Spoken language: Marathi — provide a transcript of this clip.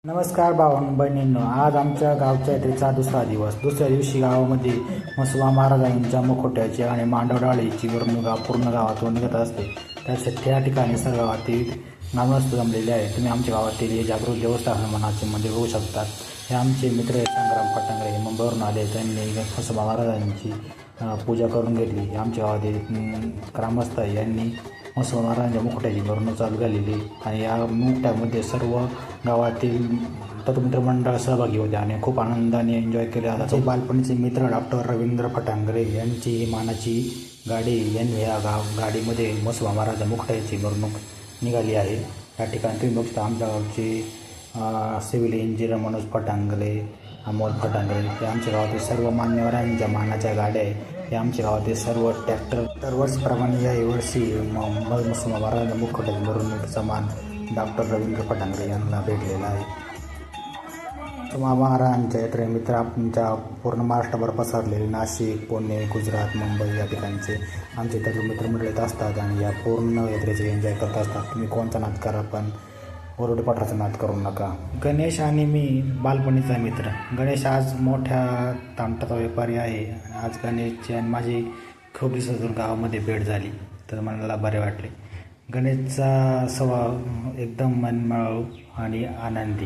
नमस्कार भावांनो बहिणींनो, आज आमच्या गावच्या यात्रेचा दुसरा दिवस. दुसऱ्या दिवशी गावामध्ये म्हसोबा महाराजांच्या मुखोट्याची आणि मांडवडाळीची मिरवणूक पूर्ण गावातून निघत असते. त्यासाठी या ठिकाणी सर्व गावातील ग्रामस्थ जमलेले आहेत. तुम्ही आमच्या गावातील हे जागृत देवस्थानाचे मंदिर होऊ शकतात. हे आमचे मित्र संग्राम फटांगरे मुंबईवरून आले. त्यांनी म्हसोबा महाराजांची पूजा करून घेतली. आमच्या गावातील ग्रामस्थ यांनी म्हसोबा महाराजांच्या मुखोट्याची मिरवणूक चालू झालेली आणि या मुखट्यामध्ये सर्व गावातील तत्मित्र मंडळ सहभागी होते आणि खूप आनंदाने एन्जॉय केले जातात. बालपणीचे मित्र डॉक्टर रवींद्र फटांगरे यांची ही मानाची गाडी यांनी या गाडीमध्ये म्हसोबा महाराजा मुखट्याची मिरवणूक निघाली आहे. या ठिकाणी तुम्ही बघता आमच्या गावचे सिव्हिल इंजिनियर मनोज फटांगरे, अमोल फटांगरे हे आमच्या गावातील सर्व मान्यवरांच्या मानाच्या गाड्या आहे. हे आमच्या गावातील सर्व ट्रॅक्टर दरवर्षीप्रमाणे या वर्षी म्हसोबा महाराजांच्या मुखोट्याची मिरवणुकीचा मान डॉक्टर रवींद्र फटांगरे यांना भेटलेला आहे. म्हसोबा महाराजांच्या यात्रेनिमित्त आमच्या पूर्ण महाराष्ट्रभर पसरलेले नाशिक, पुणे, गुजरात, मुंबई या ठिकाणचे आमचे इतर मित्रमंडळ येत असतात आणि या पूर्ण यात्रेचे एन्जॉय करत असतात. तुम्ही कोणता नाद करा पण ओरडपाठाचा नाद करू नका. गणेश आणि मी बालपणीचा मित्र. गणेश आज मोठ्या तामटाचा व्यापारी आहे. आज गणेशची आणि माझी खूप दिवसातून गावामध्ये भेट झाली तर मला बरे वाटले. गणेशचा स्वभाव एकदम मनमिळाऊ आणि आनंदी.